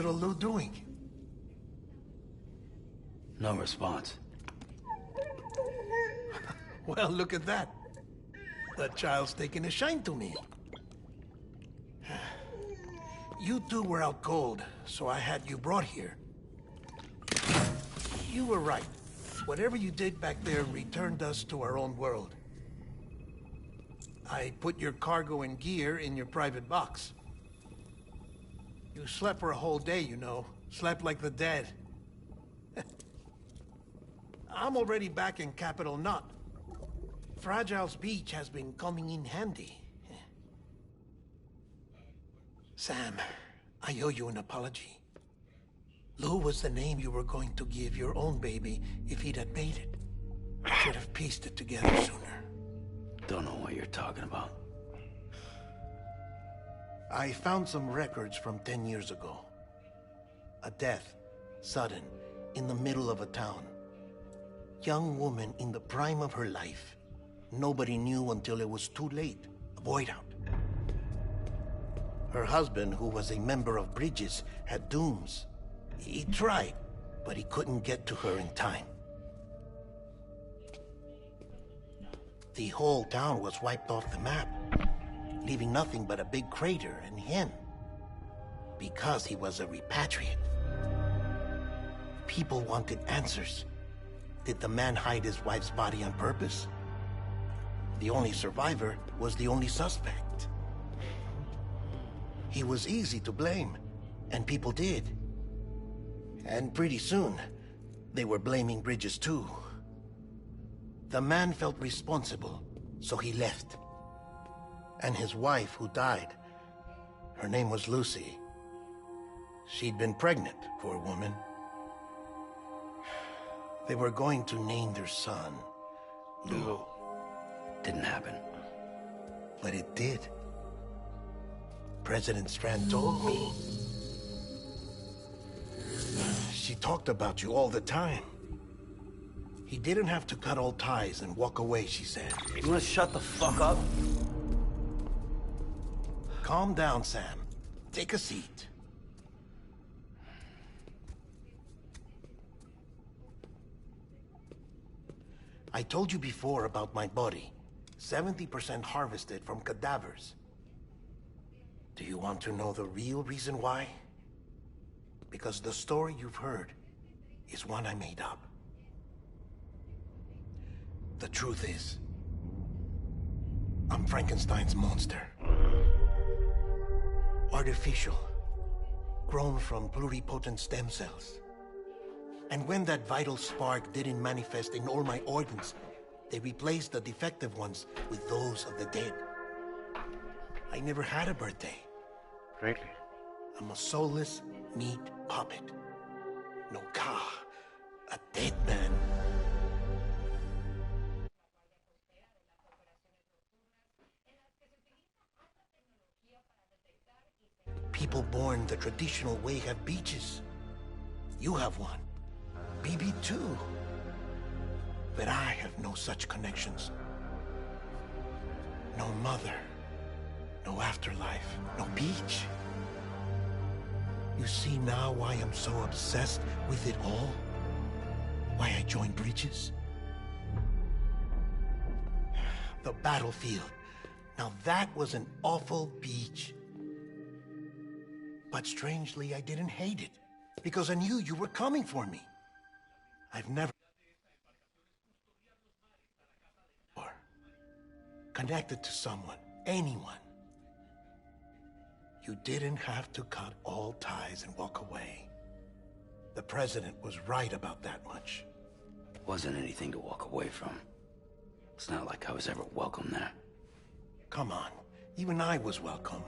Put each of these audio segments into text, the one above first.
little Lou doing? No response. Well, look at that. The child's taking a shine to me. You two were out cold, so I had you brought here. You were right. Whatever you did back there returned us to our own world. I put your cargo and gear in your private box. You slept for a whole day, you know. Slept like the dead. I'm already back in Capital Knot. Fragile's beach has been coming in handy. Sam, I owe you an apology. Lou was the name you were going to give your own baby if he'd had made it. Should have pieced it together sooner. Don't know what you're talking about. I found some records from 10 years ago. A death, sudden, in the middle of a town. Young woman in the prime of her life. Nobody knew until it was too late. A void out. Her husband, who was a member of Bridges, had dooms. He tried, but he couldn't get to her in time. The whole town was wiped off the map, leaving nothing but a big crater and him. Because he was a repatriate. People wanted answers. Did the man hide his wife's body on purpose? The only survivor was the only suspect. He was easy to blame, and people did. And pretty soon, they were blaming Bridges too. The man felt responsible, so he left. And his wife, who died, her name was Lucy. She'd been pregnant, poor woman. They were going to name their son Lou. Didn't happen. But it did. President Strand told me. She talked about you all the time. He didn't have to cut all ties and walk away, she said. You wanna shut the fuck up? Calm down, Sam. Take a seat. I told you before about my body. 70% harvested from cadavers. Do you want to know the real reason why? Because the story you've heard is one I made up. The truth is, I'm Frankenstein's monster. Artificial, grown from pluripotent stem cells. And when that vital spark didn't manifest in all my organs, they replaced the defective ones with those of the dead. I never had a birthday. Really? I'm a soulless meat puppet. No ka, a dead man. People born the traditional way have beaches. You have one. BB too. But I have no such connections. No mother. No afterlife. No beach. You see now why I'm so obsessed with it all? Why I joined Bridges? The battlefield. Now that was an awful beach. But strangely, I didn't hate it. Because I knew you were coming for me. I've never connected to someone, anyone. You didn't have to cut all ties and walk away. The president was right about that much. Wasn't anything to walk away from. It's not like I was ever welcome there. Come on, even I was welcome.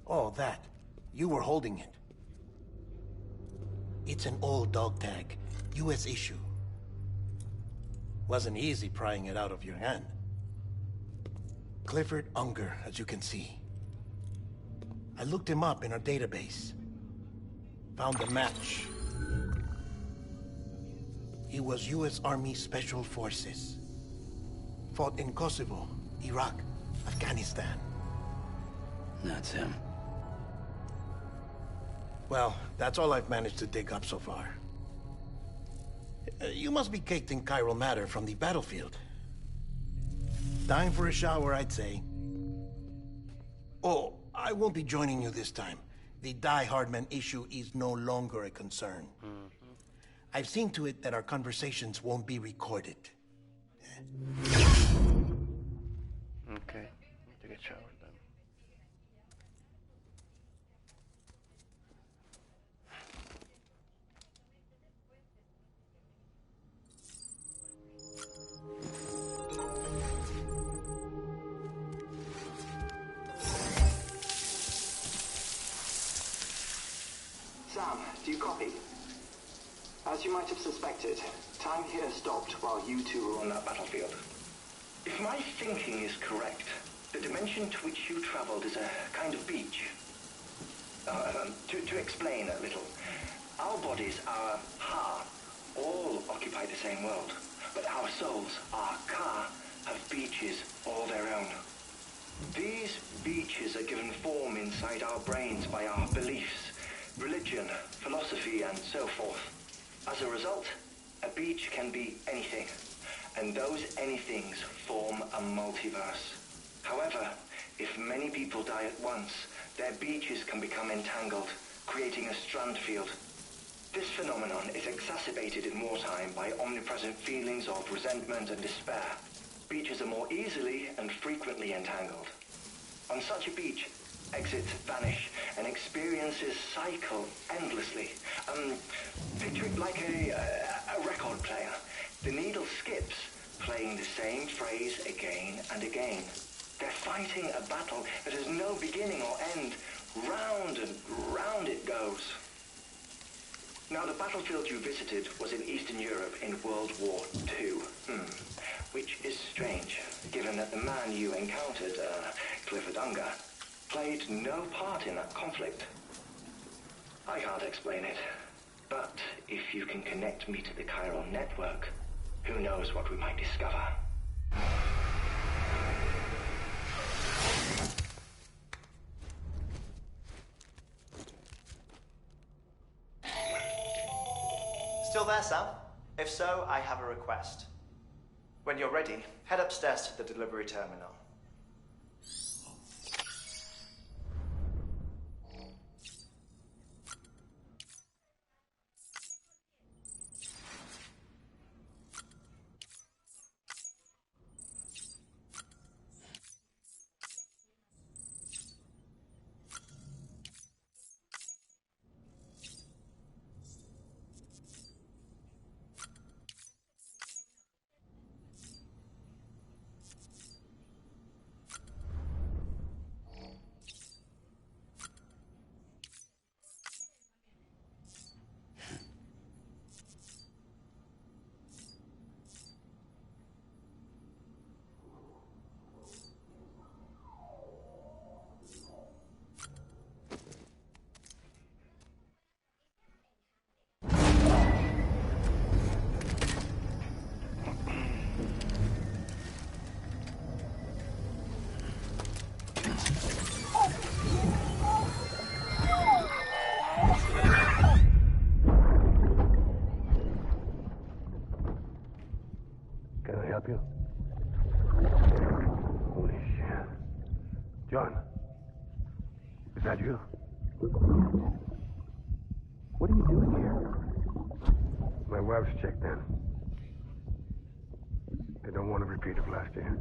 Oh, that. You were holding it. It's an old dog tag, US issue. Wasn't easy prying it out of your hand. Clifford Unger, as you can see. I looked him up in our database. Found a match. He was US Army Special Forces. Fought in Kosovo, Iraq, Afghanistan. That's him. Well, that's all I've managed to dig up so far. You must be caked in chiral matter from the battlefield. Time for a shower, I'd say. Oh, I won't be joining you this time. The Die Hardman issue is no longer a concern. I've seen to it that our conversations won't be recorded. Okay, take a shower then. Sam, do you copy? As you might have suspected, time here stopped while you two were on that battlefield. If my thinking is correct, the dimension to which you traveled is a kind of beach. To explain a little, our bodies, our ha, all occupy the same world, but our souls, our ka, have beaches all their own. These beaches are given form inside our brains by our beliefs, religion, philosophy, and so forth. As a result, a beach can be anything, and those anythings form a multiverse. However, if many people die at once, their beaches can become entangled, creating a strand field. This phenomenon is exacerbated in wartime by omnipresent feelings of resentment and despair. Beaches are more easily and frequently entangled. On such a beach, exits vanish and experiences cycle endlessly. Picture it like a record player. The needle skips, playing the same phrase again and again. They're fighting a battle that has no beginning or end. Round and round it goes. Now, the battlefield you visited was in Eastern Europe in World War II. Which is strange, given that the man you encountered, Clifford Unger, played no part in that conflict. I can't explain it, but if you can connect me to the chiral network, who knows what we might discover. Still there, Sam? If so, I have a request. When you're ready, head upstairs to the delivery terminal. Can I help you? Holy shit. John, is that you? What are you doing here? My wife's checked in. They don't want a repeat of last year.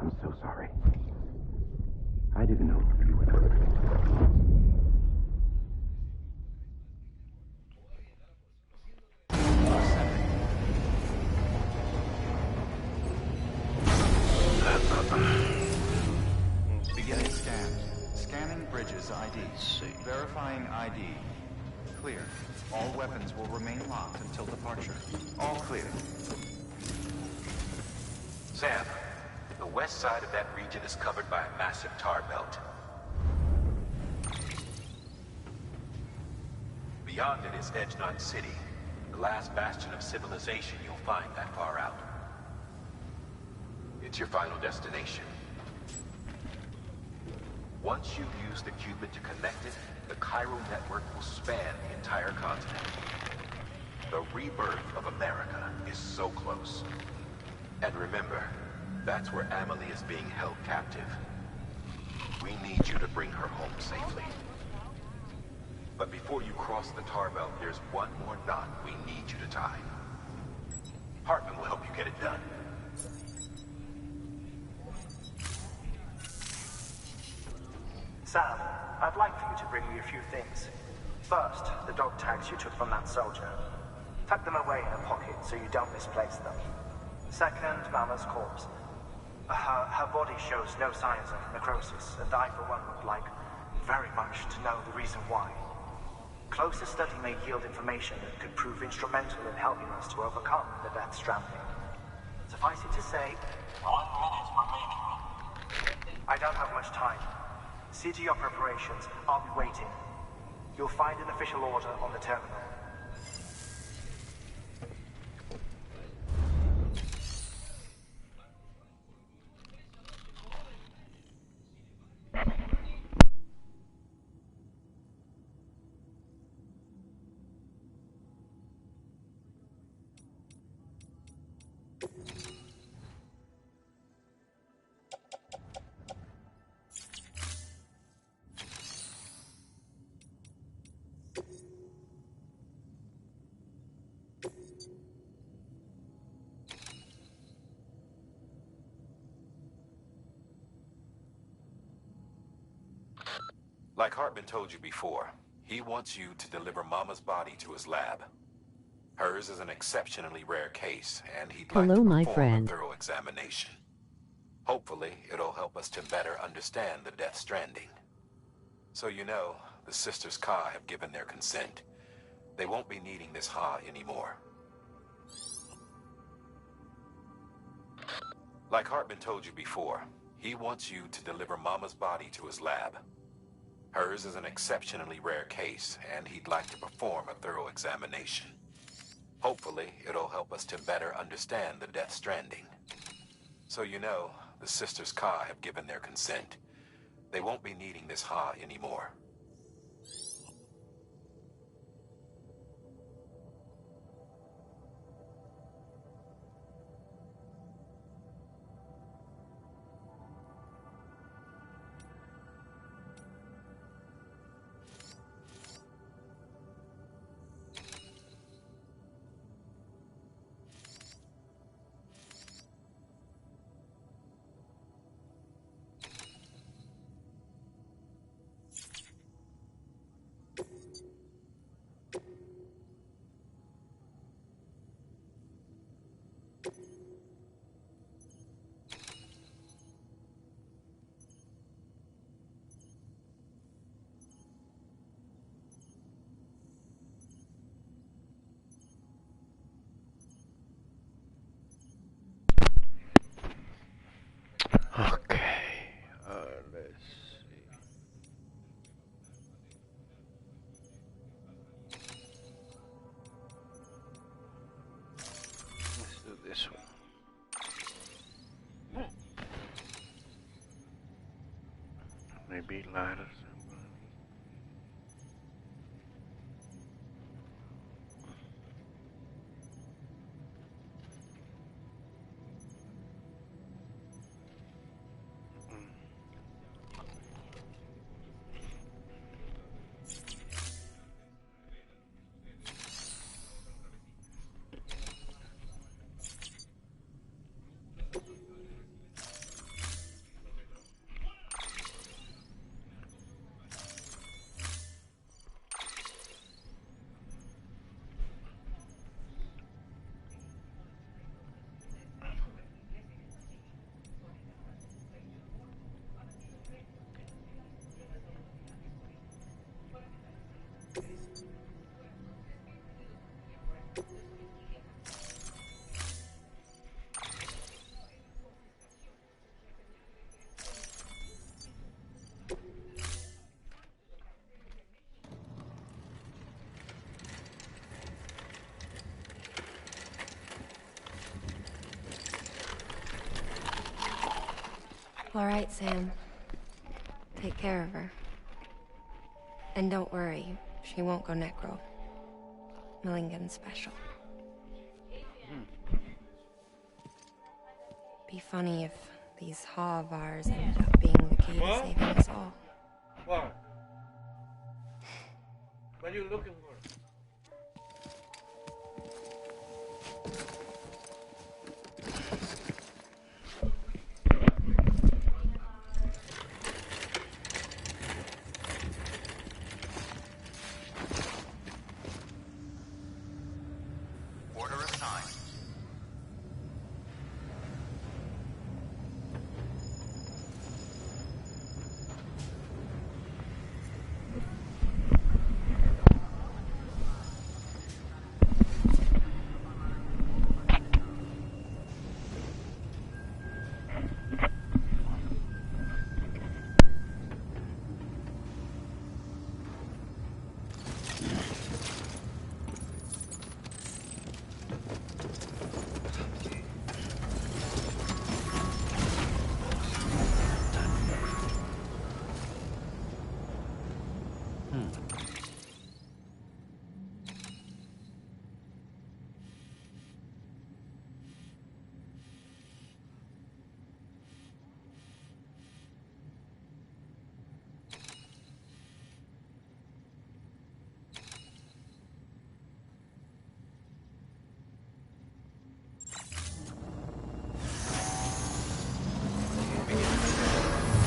I'm so sorry. I didn't know you were coming. Beginning scan. Scanning bridges ID. Verifying ID. Clear. All weapons will remain locked until departure. All clear. Sam, the west side of that region is covered by a massive tar belt. Beyond it is Edgenut City, The last bastion of civilization you'll find that far out. It's your final destination. Once you use the Cubit to connect it, the Cairo network will span the entire continent. The rebirth of America is so close. And remember, that's where Amelie is being held captive. We need you to bring her home safely. But before you cross the tar belt, there's one more knot we need you to tie. Hartman will help you get it done. Sam, I'd like for you to bring me a few things. First, the dog tags you took from that soldier. Tuck them away in a pocket so you don't misplace them. Second, Mama's corpse. Her body shows no signs of necrosis, and I, for one, would like very much to know the reason why. Closer study may yield information that could prove instrumental in helping us to overcome the Death Stranding. Suffice it to say, 1 minute remaining. I don't have much time. See to your preparations. I'll be waiting. You'll find an official order on the terminal. Like Hartman told you before, he wants you to deliver Mama's body to his lab. Hers is an exceptionally rare case, and he'd like to perform a thorough examination. Hopefully, it'll help us to better understand the Death Stranding. So you know, the Sisters Ka have given their consent. They won't be needing this Ha anymore. Like Hartman told you before, he wants you to deliver Mama's body to his lab. Hers is an exceptionally rare case, and he'd like to perform a thorough examination. Hopefully, it'll help us to better understand the Death Stranding. So you know, the Sisters Ka have given their consent. They won't be needing this Ha anymore. Okay, let's see. Let's do this one. Maybe ladders. All right, Sam. Take care of her. And don't worry, she won't go necro. Millingan's special. Be funny if these Ha of ours ended up being the key to saving us all. What? What are you looking for? Order assigned.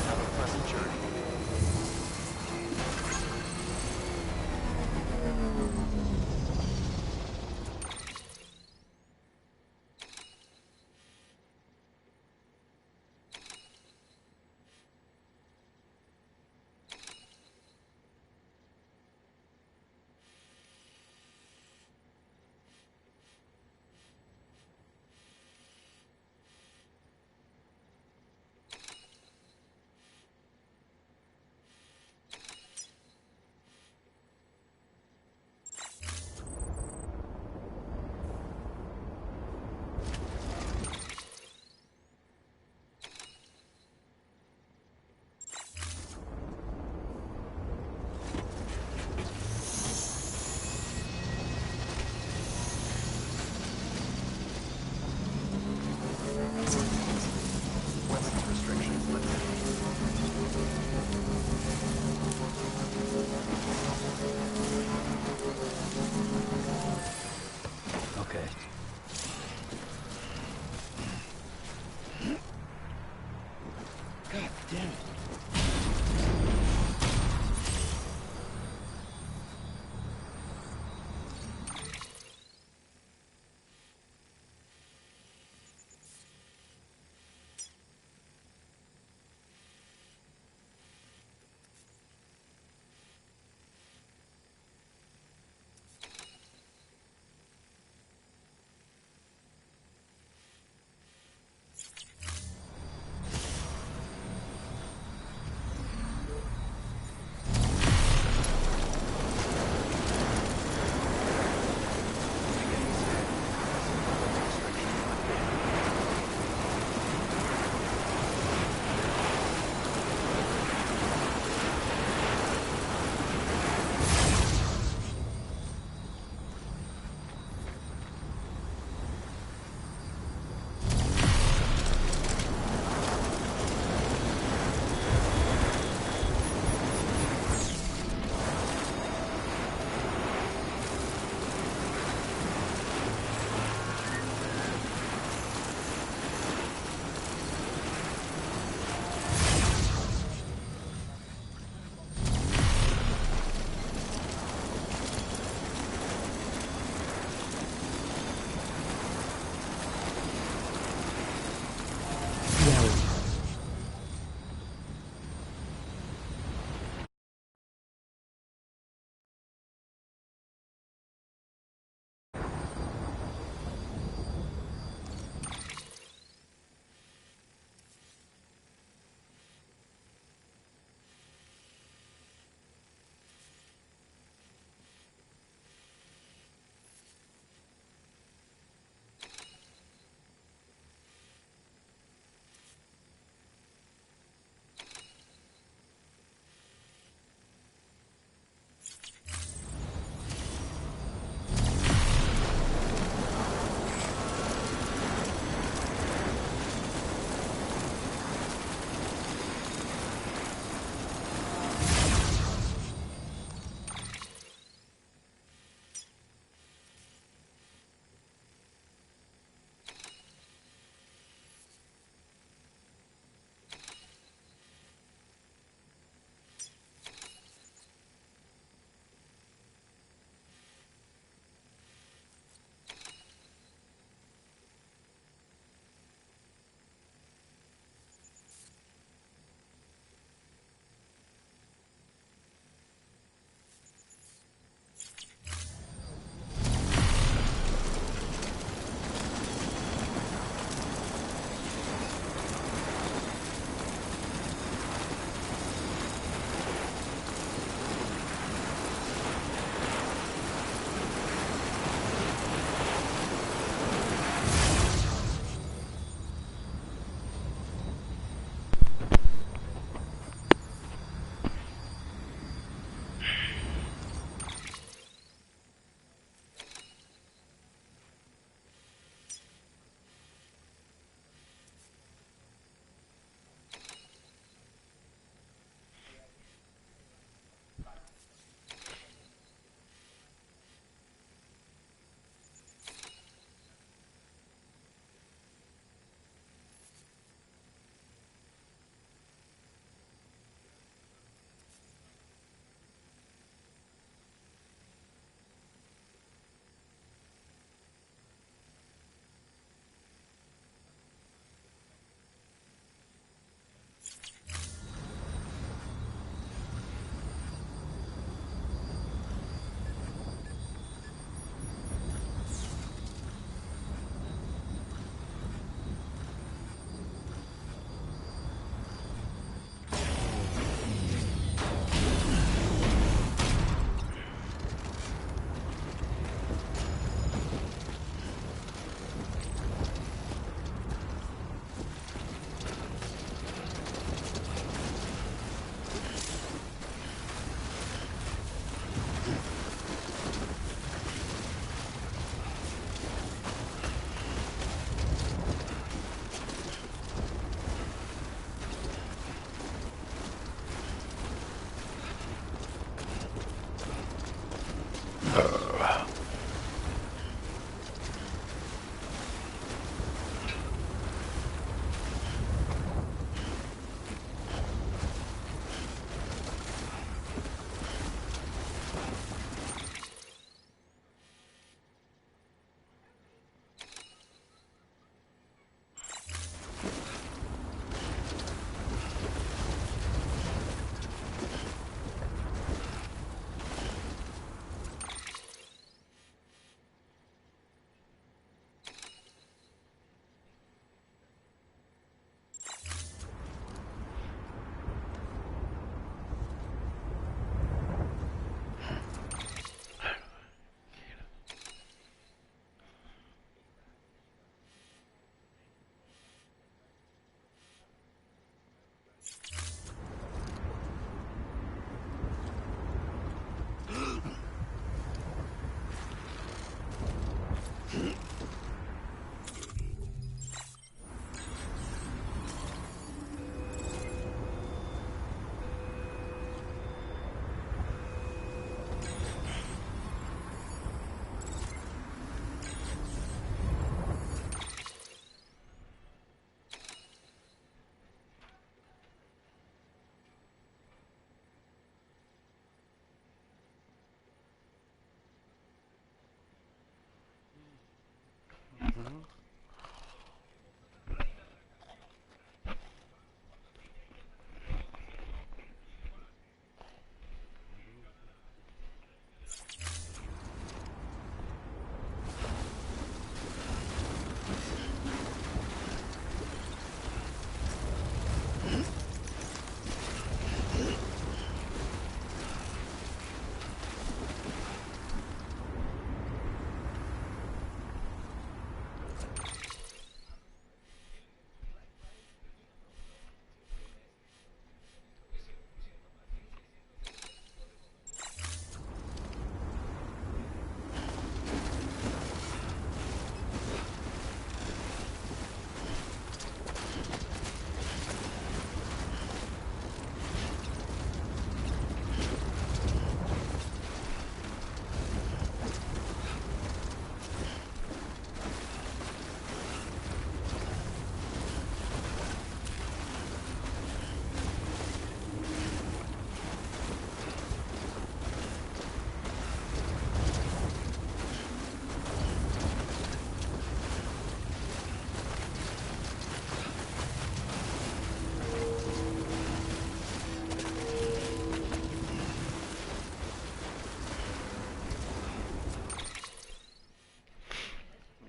Have a pleasant journey. Weapons restrictions lifted. Okay. God damn it.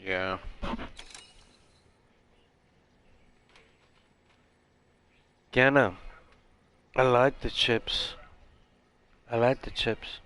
Yeah. Ganna, I like the chips. I like the chips.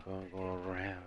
gonna go around.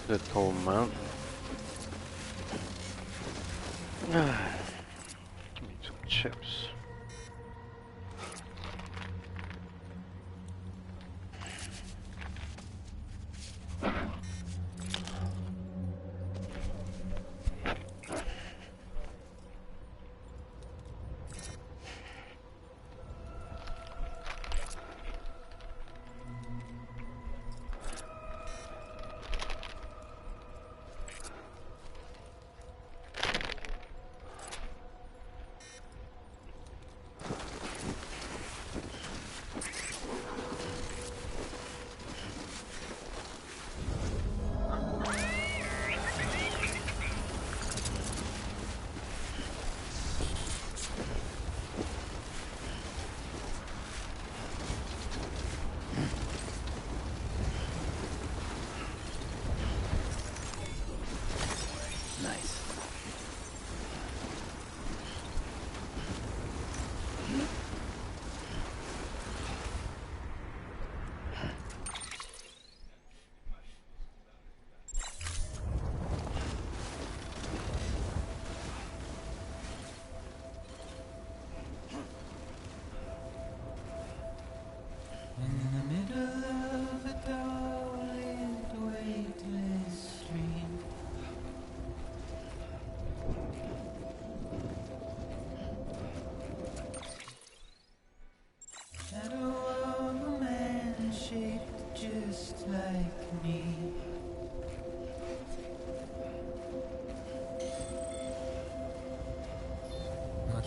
The tall mountain. Give me some chips.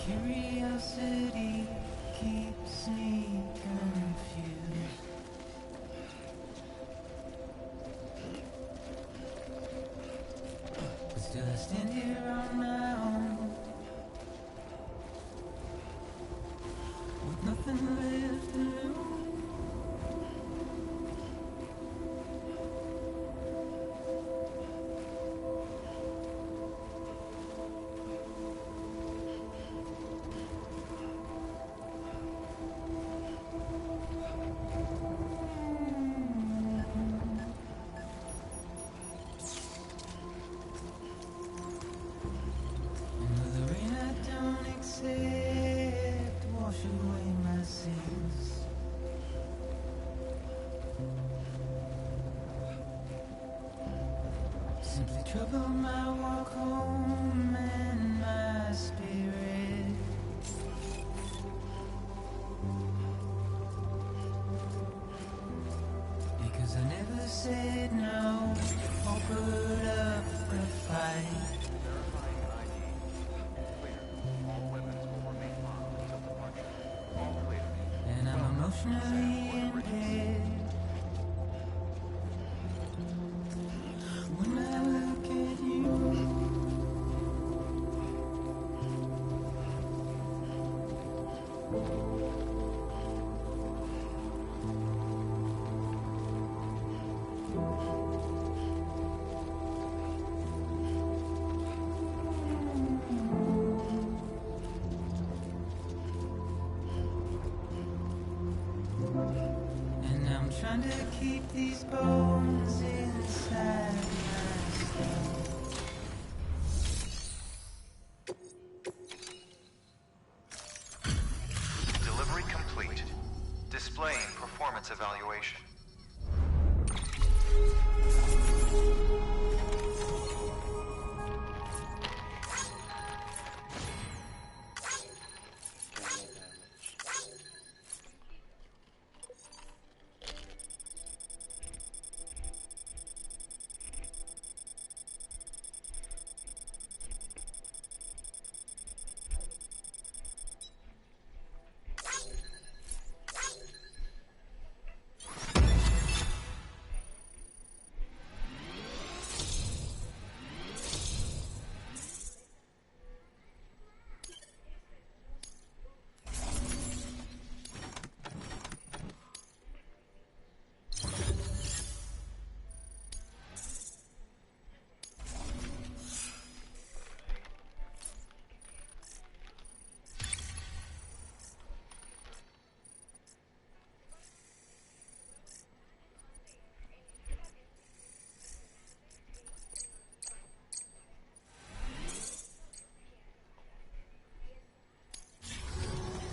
Curiosity keeps me confused. But still I stand here on my own, with nothing left to lose. Simply trouble my walk home and my spirit. said no or put up a fight. Verifying ID. Clear. All weapons will remain locked until departure. All clear. And I'm emotionally impaired. When I look at you, and I'm trying to keep these bones inside my skull. Delivery complete. Displaying performance evaluation.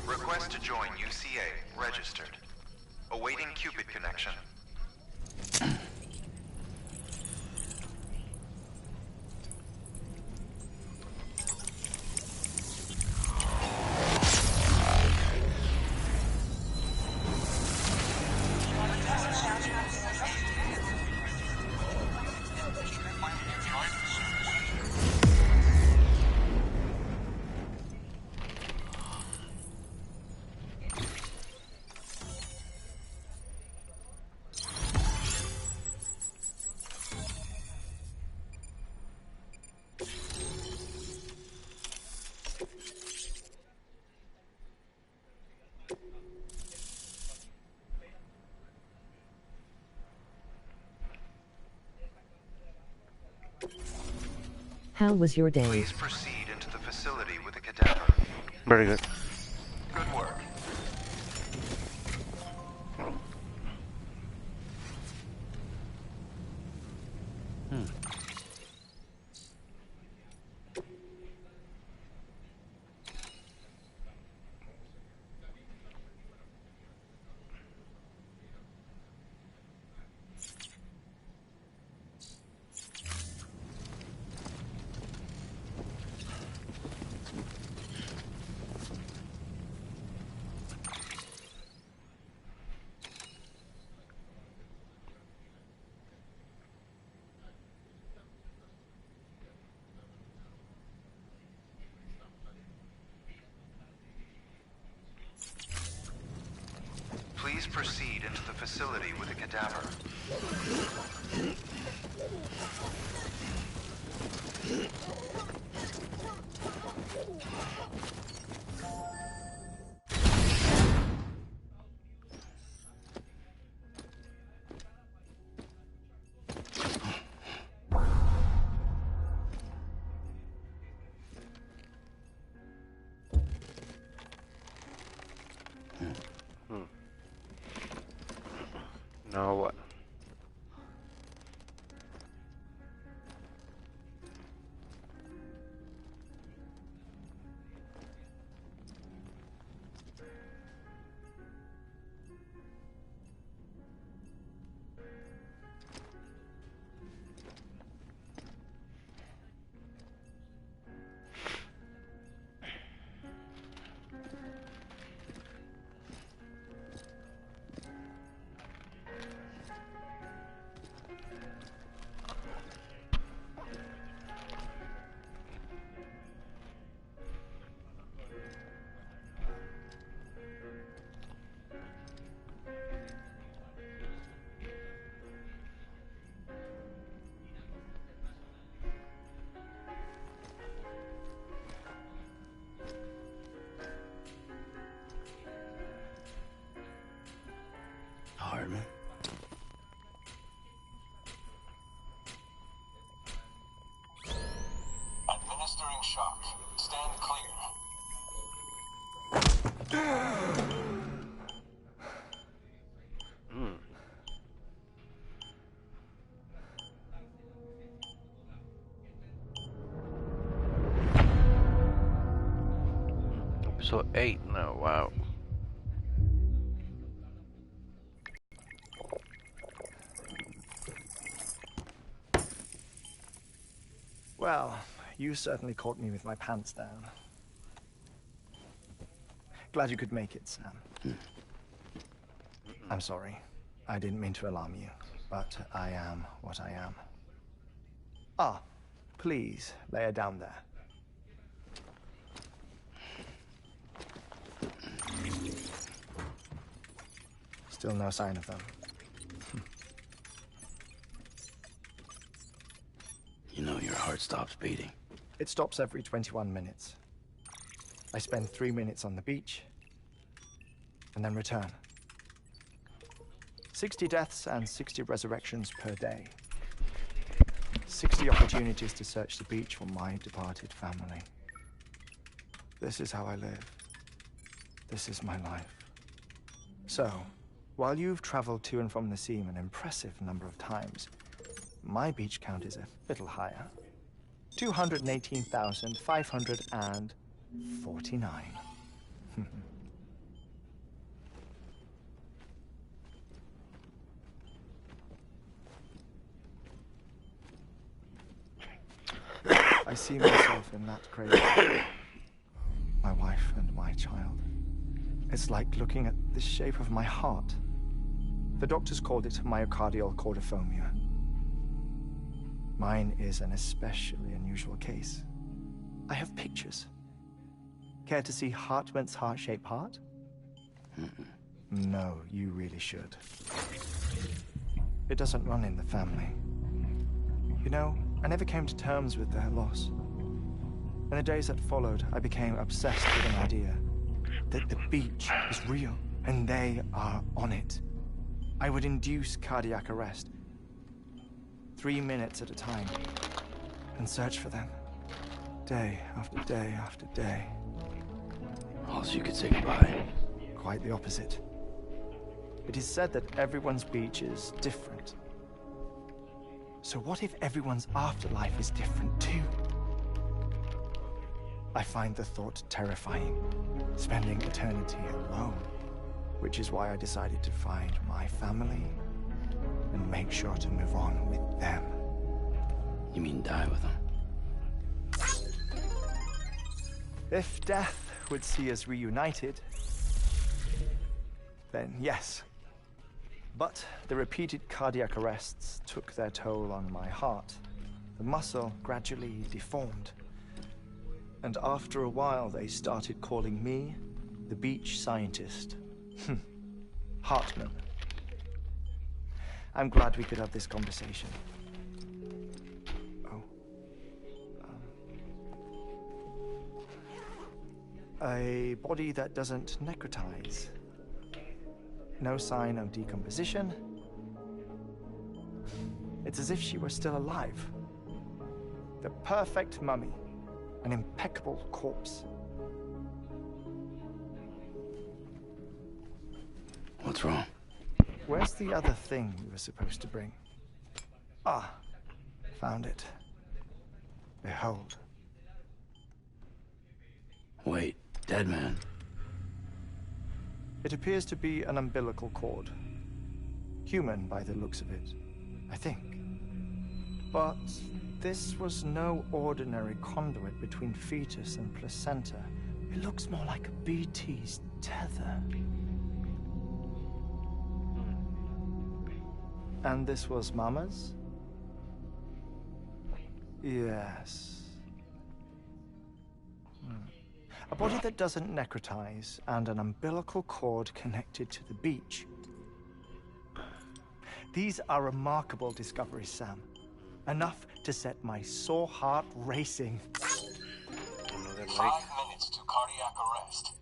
Request to join UCA. Registered. Awaiting Cupid connection. How was your day? Please proceed into the facility with a cadaver. Very good. Good work. Please proceed into the facility with a cadaver. Now what? compartment. Administering shock. Stand clear. Episode 8 now, wow. Well, you certainly caught me with my pants down. Glad you could make it, Sam. I'm sorry. I didn't mean to alarm you, but I am what I am. Ah, please, lay her down there. Still no sign of them. You know your heart stops beating. It stops every 21 minutes. I spend 3 minutes on the beach, and then return. 60 deaths and 60 resurrections per day. 60 opportunities to search the beach for my departed family. This is how I live. This is my life. So, while you've traveled to and from the seam an impressive number of times, my beach count is a little higher. 218,549. I see myself in that cradle. My wife and my child. It's like looking at the shape of my heart. The doctors called it myocardial cordiformia. Mine is an especially unusual case. I have pictures. Care to see Hartman's heart-shaped heart? No, you really should. It doesn't run in the family. You know, I never came to terms with their loss. In the days that followed, I became obsessed with an idea that the beach is real and they are on it. I would induce cardiac arrest, 3 minutes at a time, and search for them, day after day after day. All so you could say goodbye. Quite the opposite. It is said that everyone's beach is different. So what if everyone's afterlife is different too? I find the thought terrifying, spending eternity alone, which is why I decided to find my family and make sure to move on with them. You mean die with them? If death would see us reunited, then yes. But the repeated cardiac arrests took their toll on my heart. The muscle gradually deformed. And after a while, they started calling me the beach scientist. Hartman. I'm glad we could have this conversation. Oh. A body that doesn't necrotize. No sign of decomposition. It's as if she were still alive. The perfect mummy. An impeccable corpse. What's wrong? Where's the other thing you were supposed to bring? Ah, found it. Behold. Wait, dead man. It appears to be an umbilical cord. Human by the looks of it, I think. But this was no ordinary conduit between fetus and placenta. It looks more like a BT's tether. And this was Mama's? Yes. A body that doesn't necrotize, and an umbilical cord connected to the beach. These are remarkable discoveries, Sam. Enough to set my sore heart racing. 5 minutes to cardiac arrest.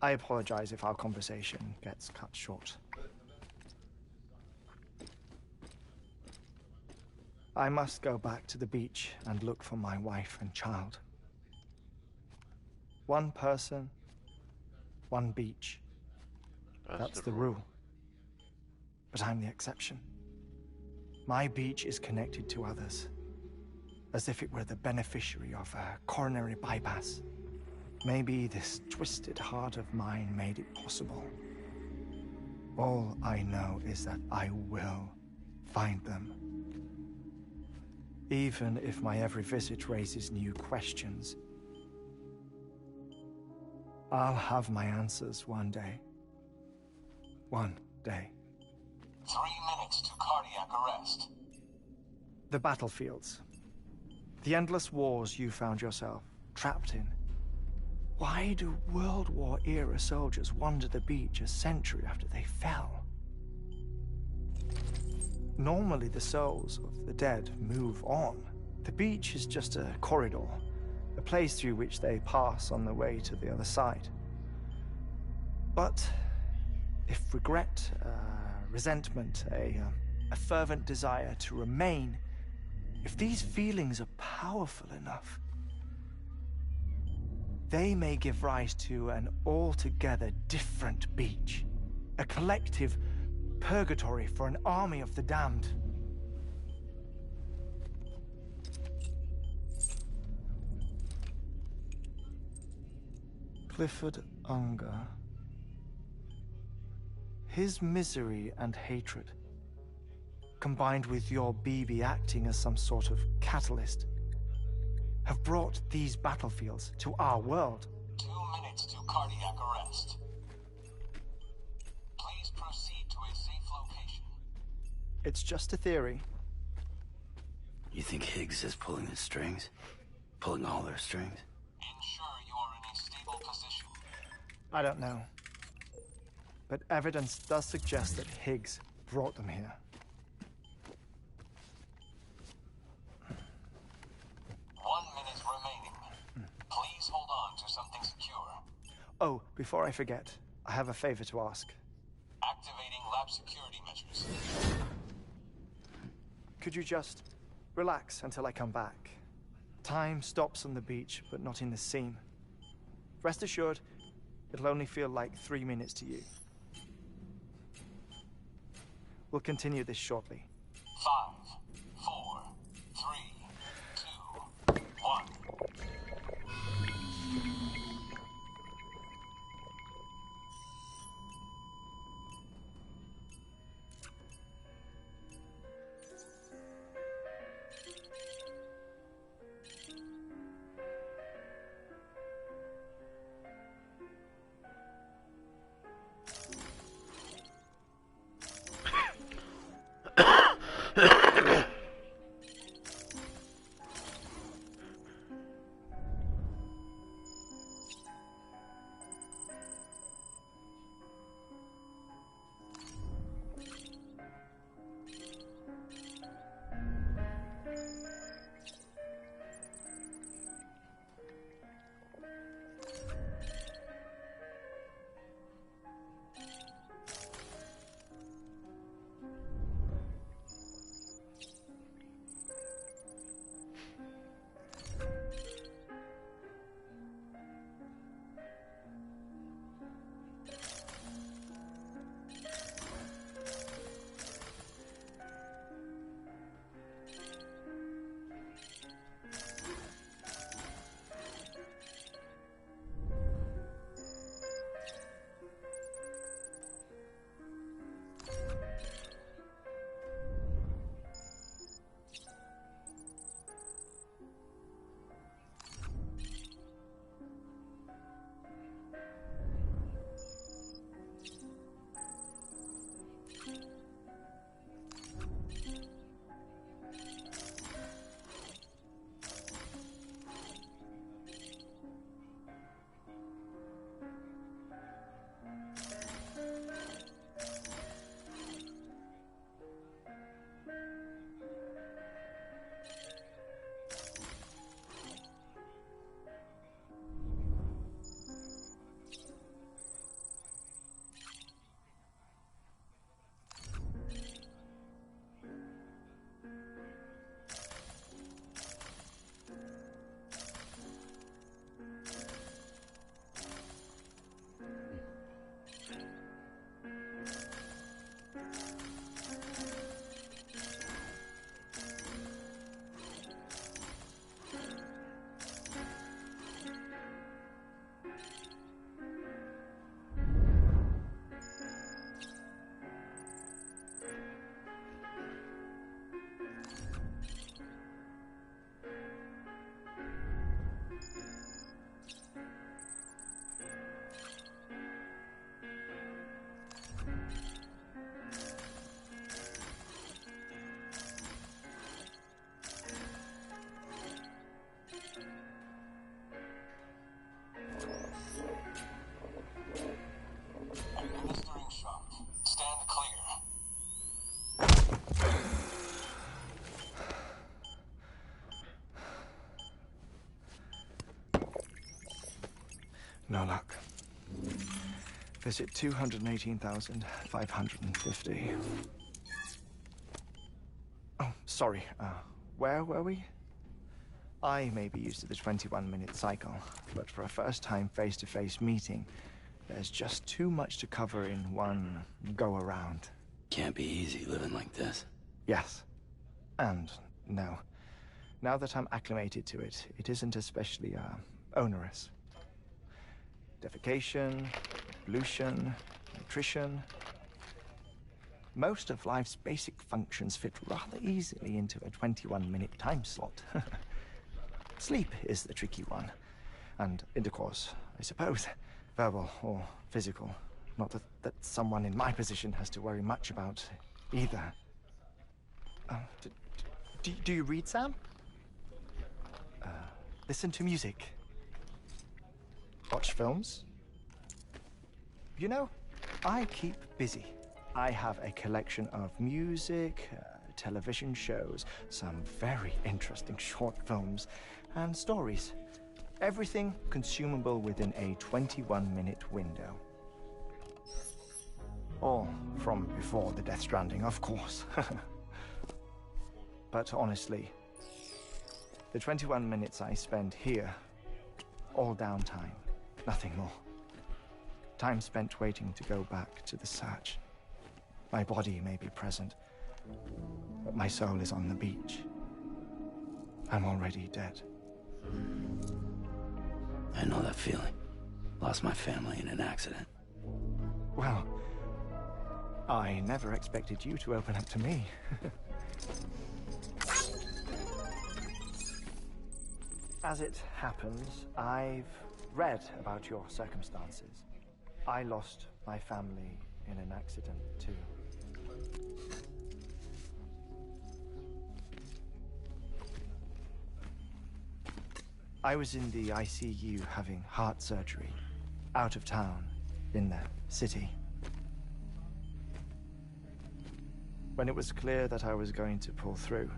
I apologize if our conversation gets cut short. I must go back to the beach and look for my wife and child. One person, one beach. That's the rule. But I'm the exception. My beach is connected to others, as if it were the beneficiary of a coronary bypass. Maybe this twisted heart of mine made it possible. All I know is that I will find them. Even if my every visit raises new questions, I'll have my answers one day. One day. 3 minutes to cardiac arrest. The battlefields. The endless wars you found yourself trapped in. Why do World War-era soldiers wander the beach a century after they fell? Normally the souls of the dead move on. The beach is just a corridor, a place through which they pass on the way to the other side. But if regret, resentment, a fervent desire to remain, if these feelings are powerful enough, they may give rise to an altogether different beach, a collective purgatory for an army of the damned. Clifford Unger. His misery and hatred, combined with your BB acting as some sort of catalyst, have brought these battlefields to our world. 2 minutes to cardiac arrest. Please proceed to a safe location. It's just a theory. You think Higgs is pulling the strings? Pulling all their strings? Ensure you are in a stable position. I don't know. But evidence does suggest that Higgs brought them here. 1 minute remaining. Please hold on to something secure. Oh, before I forget, I have a favor to ask. Activating lab security measures. Could you just relax until I come back? Time stops on the beach, but not in the scene. Rest assured, it'll only feel like 3 minutes to you. We'll continue this shortly. 5, 4, 3, 2, 1. No luck. Visit 218,550. Oh, sorry. Where were we? I may be used to the 21-minute cycle, but for a first-time face-to-face meeting, there's just too much to cover in one go-around. Can't be easy living like this. Yes. And no. Now that I'm acclimated to it, it isn't especially, onerous. Defecation, pollution, nutrition. Most of life's basic functions fit rather easily into a 21-minute time slot. Sleep is the tricky one. And intercourse, I suppose. Verbal or physical. Not that someone in my position has to worry much about either. Do you read, Sam? Listen to music. Watch films. You know, I keep busy. I have a collection of music, television shows, some very interesting short films, and stories. Everything consumable within a 21-minute window. All from before the Death Stranding, of course. But honestly, the 21 minutes I spend here, all downtime, nothing more. Time spent waiting to go back to the search. My body may be present, but my soul is on the beach. I'm already dead. I know that feeling. Lost my family in an accident. Well, I never expected you to open up to me. As it happens, I've read about your circumstances. I lost my family in an accident, too. I was in the ICU having heart surgery, out of town, in the city. When it was clear that I was going to pull through,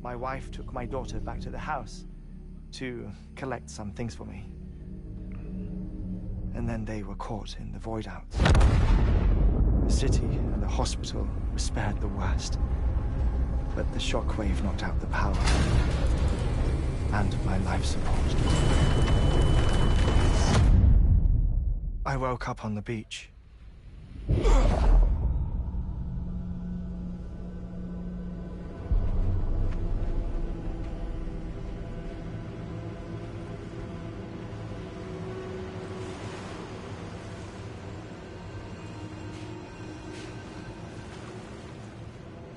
my wife took my daughter back to the house to collect some things for me. And then they were caught in the void out. The city and the hospital were spared the worst, but the shockwave knocked out the power and my life support. I woke up on the beach.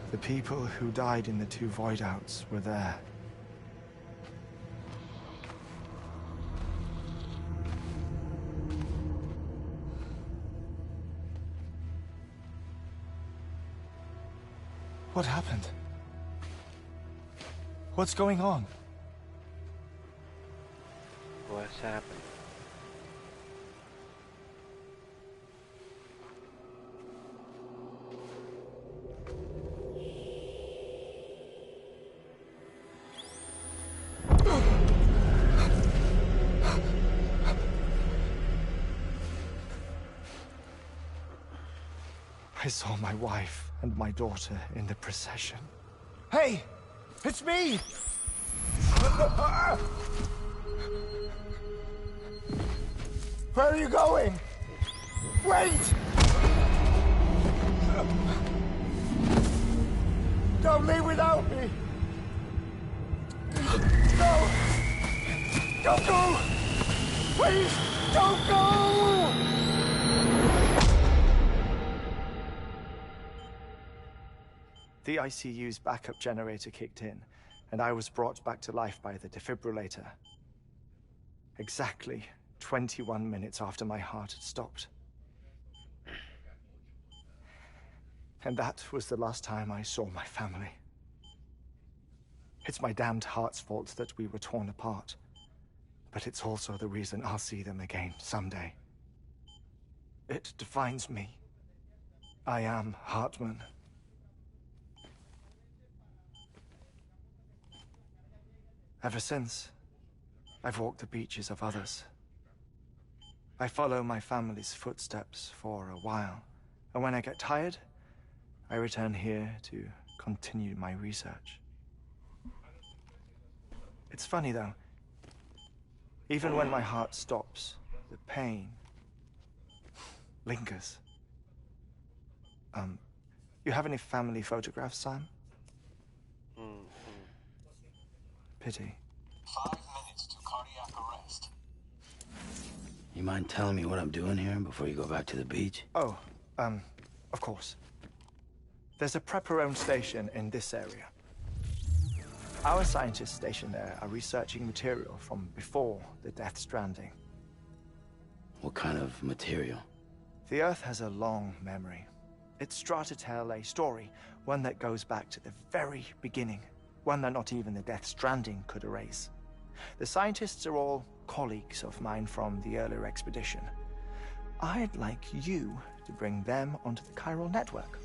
The people who died in the two void outs were there. What happened? What's going on? What's happening? I saw my wife and my daughter in the procession. Hey! It's me! Where are you going? Wait! Don't leave without me! No! Don't go! Please, don't go! The ICU's backup generator kicked in, and I was brought back to life by the defibrillator. Exactly 21 minutes after my heart had stopped. And that was the last time I saw my family. It's my damned heart's fault that we were torn apart, but it's also the reason I'll see them again someday. It defines me. I am Hartman. Ever since, I've walked the beaches of others I follow my family's footsteps for a while, and when I get tired, I return here to continue my research. It's funny, though. Even when my heart stops, the pain lingers. You have any family photographs, Sam? Pity. 5 minutes to cardiac arrest. You mind telling me what I'm doing here before you go back to the beach? Oh, of course. There's a prep-owned station in this area. Our scientists stationed there are researching material from before the Death Stranding. What kind of material? The Earth has a long memory. It's trying to tell a story, one that goes back to the very beginning, one that not even the Death Stranding could erase. The scientists are all colleagues of mine from the earlier expedition. I'd like you to bring them onto the chiral network.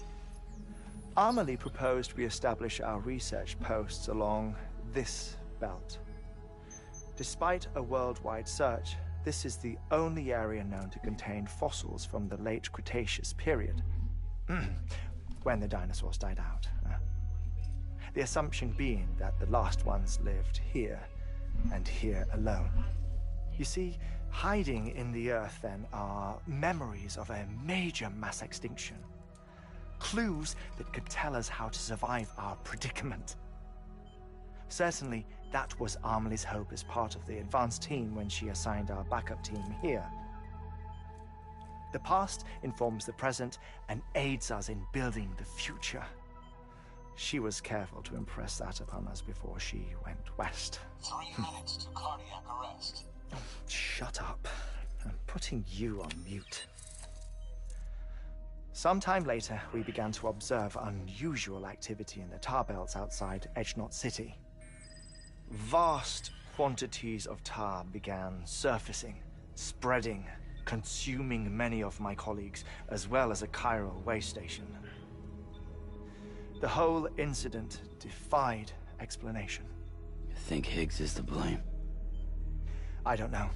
Amelie proposed we establish our research posts along this belt. Despite a worldwide search, this is the only area known to contain fossils from the late Cretaceous period, when the dinosaurs died out. The assumption being that the last ones lived here, and here alone. You see, hiding in the Earth, then, are memories of a major mass extinction. Clues that could tell us how to survive our predicament. Certainly, that was Amelie's hope as part of the advanced team when she assigned our backup team here. The past informs the present and aids us in building the future. She was careful to impress that upon us before she went west. 3 minutes to cardiac arrest. Oh, shut up. I'm putting you on mute. Sometime later, we began to observe unusual activity in the tar belts outside Edgenot City. Vast quantities of tar began surfacing, spreading, consuming many of my colleagues, as well as a chiral way station. The whole incident defied explanation. You think Higgs is to blame? I don't know,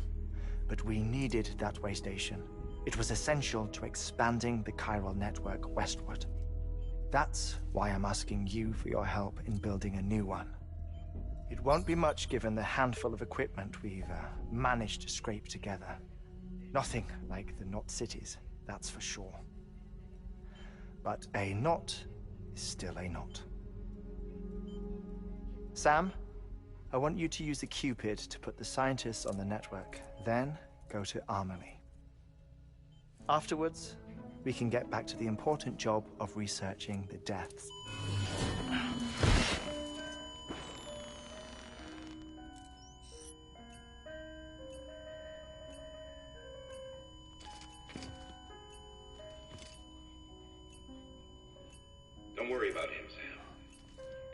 but we needed that way station. It was essential to expanding the chiral network westward. That's why I'm asking you for your help in building a new one. It won't be much given the handful of equipment we've managed to scrape together. Nothing like the knot cities, that's for sure. But a knot is still a knot. Sam, I want you to use the Cupid to put the scientists on the network, then go to Amelie. Afterwards, we can get back to the important job of researching the deaths. Don't worry about him, Sam.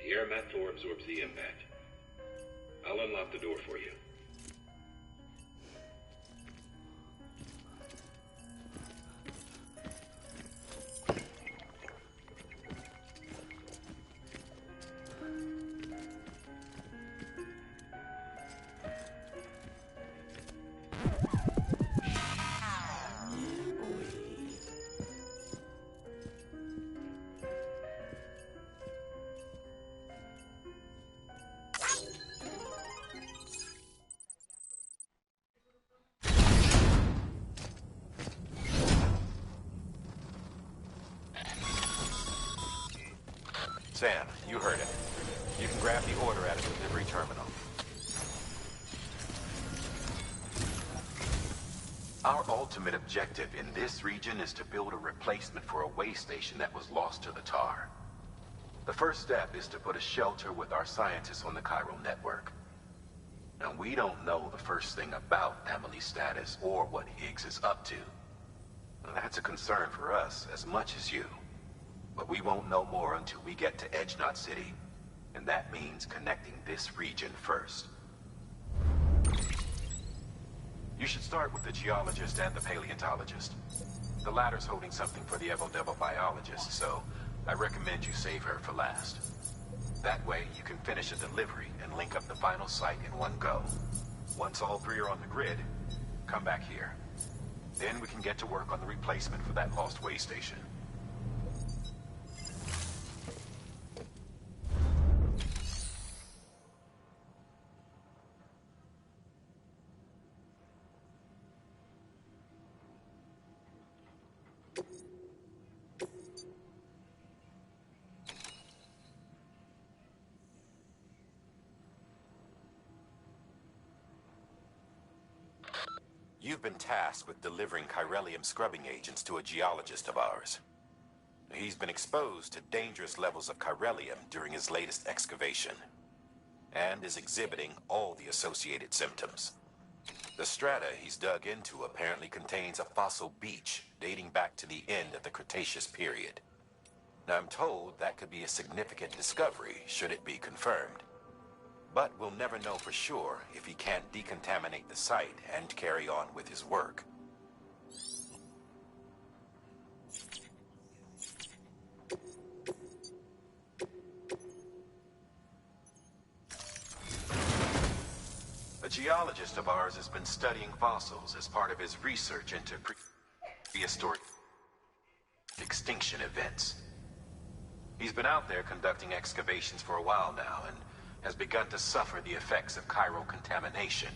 The air mat door absorbs the impact. I'll unlock the door for you. Sam, you heard it. You can grab the order at a delivery terminal. Our ultimate objective in this region is to build a replacement for a way station that was lost to the tar. The first step is to put a shelter with our scientists on the chiral network. Now, we don't know the first thing about Amelie's status or what Higgs is up to. Now, that's a concern for us as much as you. But we won't know more until we get to Edgenot City. And that means connecting this region first. You should start with the geologist and the paleontologist. The latter's holding something for the Evo-Devo biologist, so I recommend you save her for last. That way, you can finish a delivery and link up the final site in one go. Once all three are on the grid, come back here. Then we can get to work on the replacement for that lost way station. You've been tasked with delivering chiralium scrubbing agents to a geologist of ours. He's been exposed to dangerous levels of chiralium during his latest excavation, and is exhibiting all the associated symptoms. The strata he's dug into apparently contains a fossil beach dating back to the end of the Cretaceous period. Now, I'm told that could be a significant discovery should it be confirmed. But we'll never know for sure if he can't decontaminate the site and carry on with his work. A geologist of ours has been studying fossils as part of his research into prehistoric extinction events. He's been out there conducting excavations for a while now and has begun to suffer the effects of chiral contamination.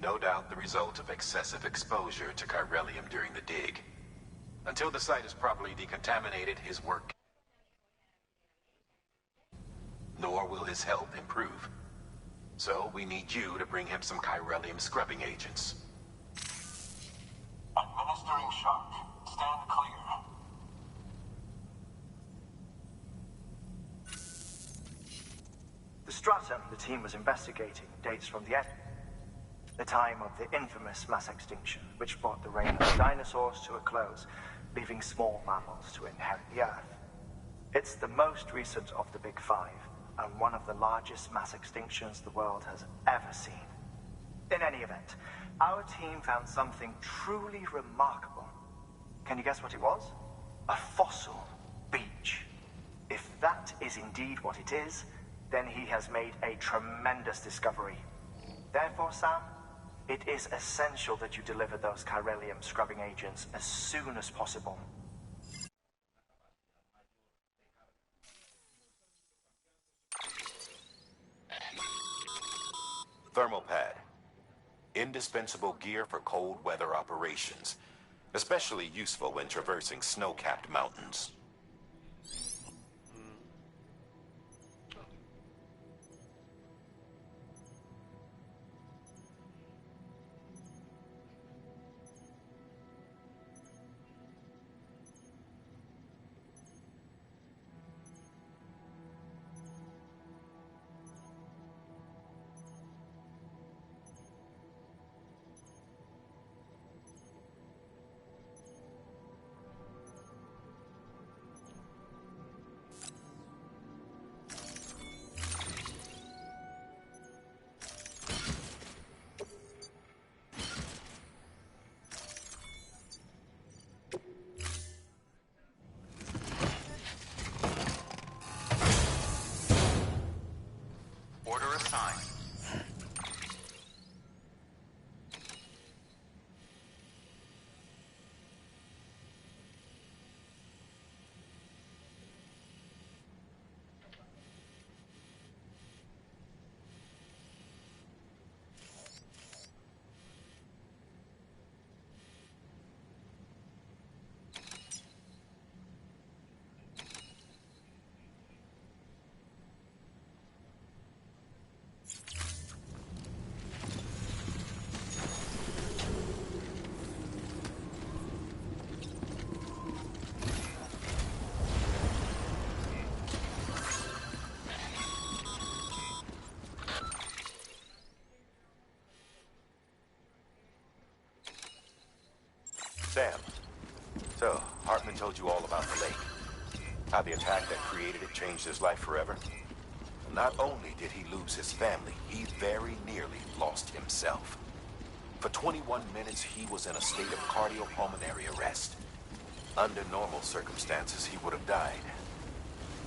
No doubt the result of excessive exposure to chiralium during the dig. Until the site is properly decontaminated, his work, nor will his health improve. So we need you to bring him some chiralium scrubbing agents. Administering shock. Stand clear. The stratum the team was investigating dates from the time of the infamous mass extinction, which brought the reign of dinosaurs to a close, leaving small mammals to inherit the Earth. It's the most recent of the Big Five, and one of the largest mass extinctions the world has ever seen. In any event, our team found something truly remarkable. Can you guess what it was? A fossil beach. If that is indeed what it is, then he has made a tremendous discovery. Therefore, Sam, it is essential that you deliver those chiralium scrubbing agents as soon as possible. Thermal pad. Indispensable gear for cold weather operations, especially useful when traversing snow-capped mountains. Order assigned. Sam, so Hartman told you all about the lake. How the attack that created it changed his life forever. Not only did he lose his family, he very nearly lost himself. For 21 minutes, he was in a state of cardiopulmonary arrest. Under normal circumstances, he would have died.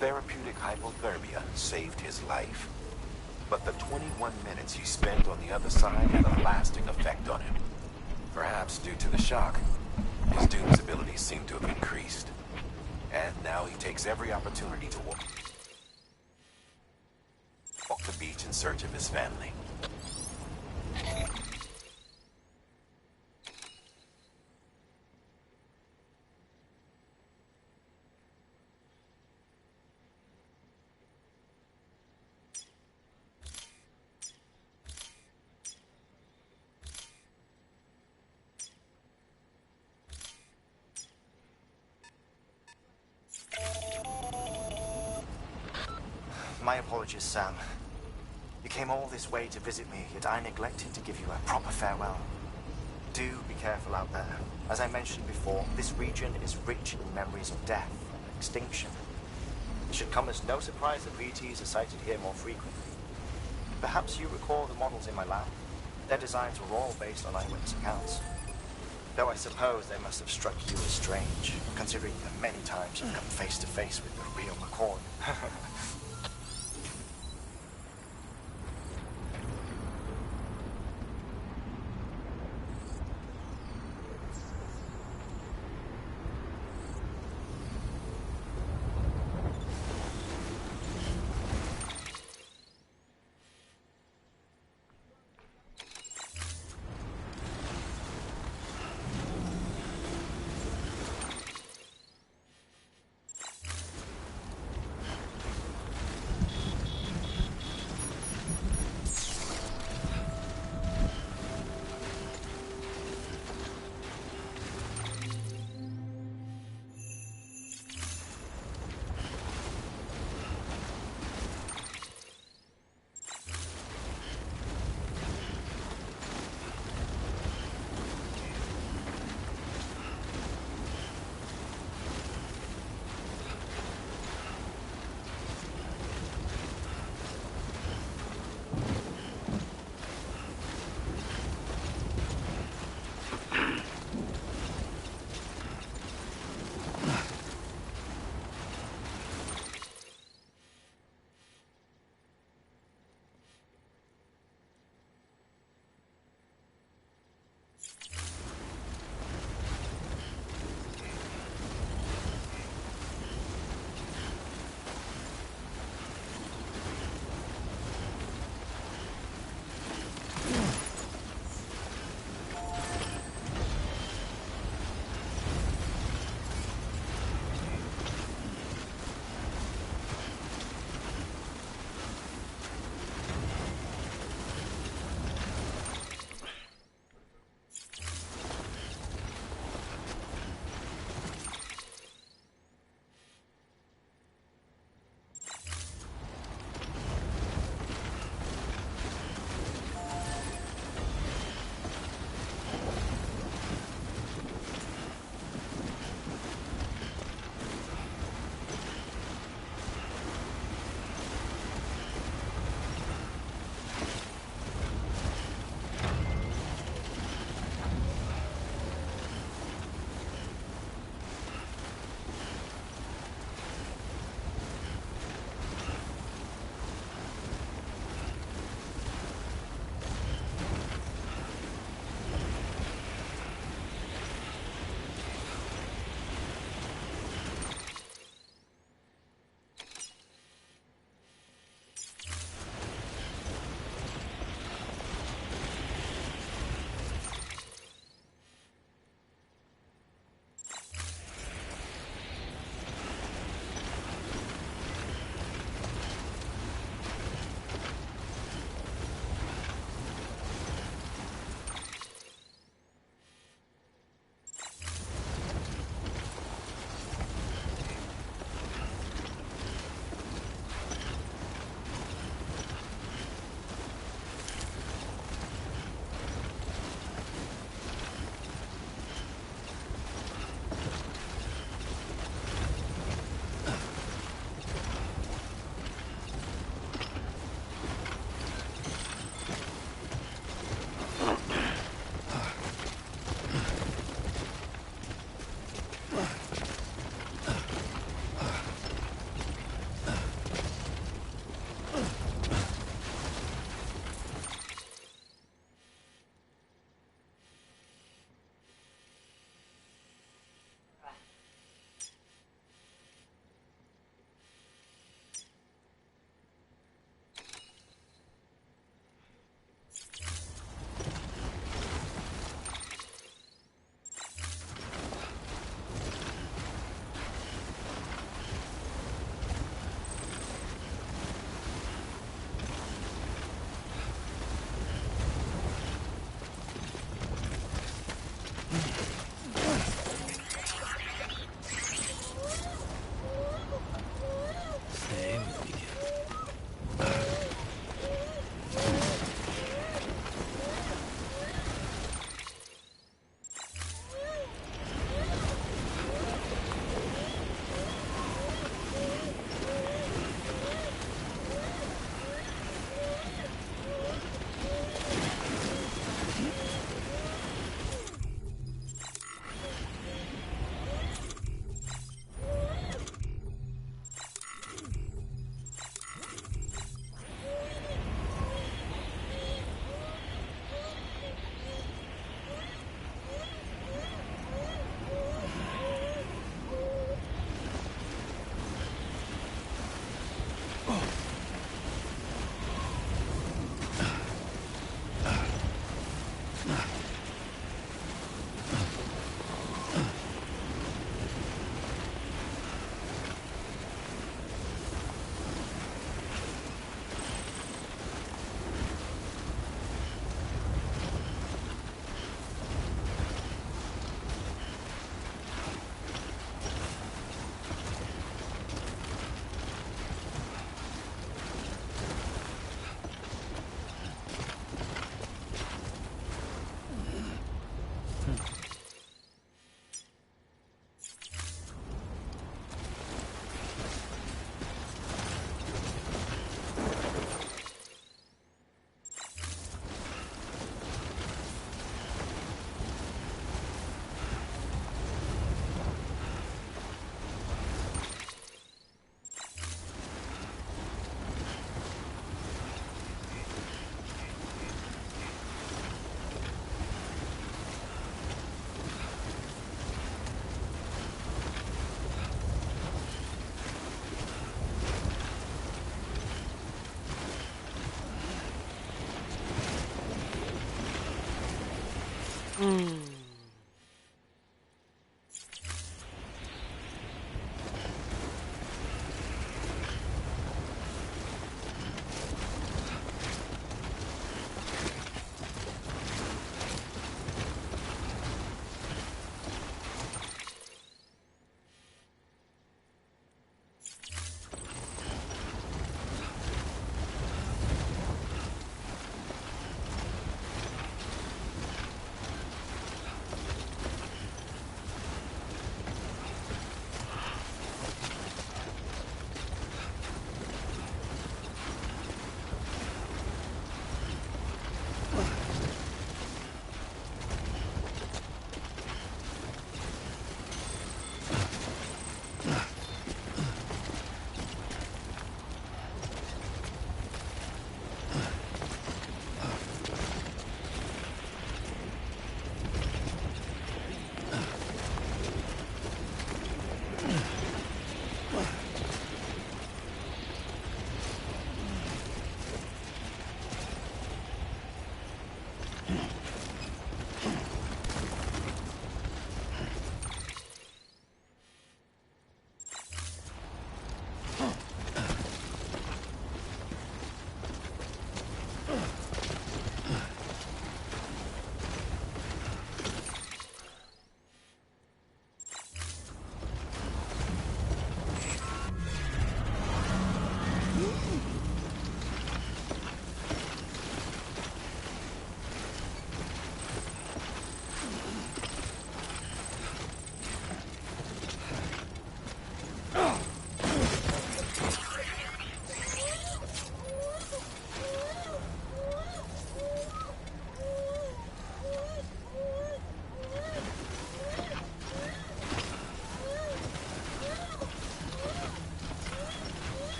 Therapeutic hypothermia saved his life. But the 21 minutes he spent on the other side had a lasting effect on him. Perhaps due to the shock, his Doom's abilities seem to have increased. And now he takes every opportunity to walk the beach in search of his family. My apologies, Sam. You came all this way to visit me, yet I neglected to give you a proper farewell. Do be careful out there. As I mentioned before, this region is rich in memories of death and extinction. It should come as no surprise that VTs are sighted here more frequently. Perhaps you recall the models in my lab. Their designs were all based on eyewitness accounts. Though I suppose they must have struck you as strange, considering the many times you've come face to face with the real McCoy.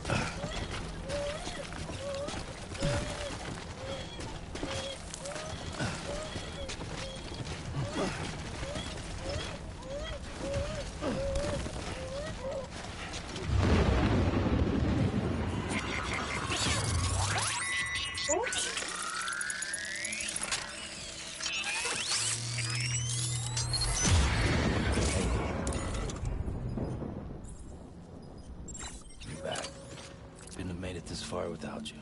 You're back. Couldn't have made it this far without you.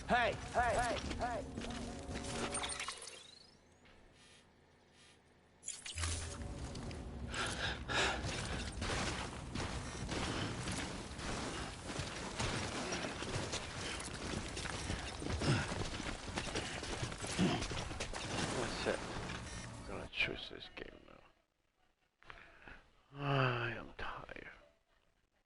Hey!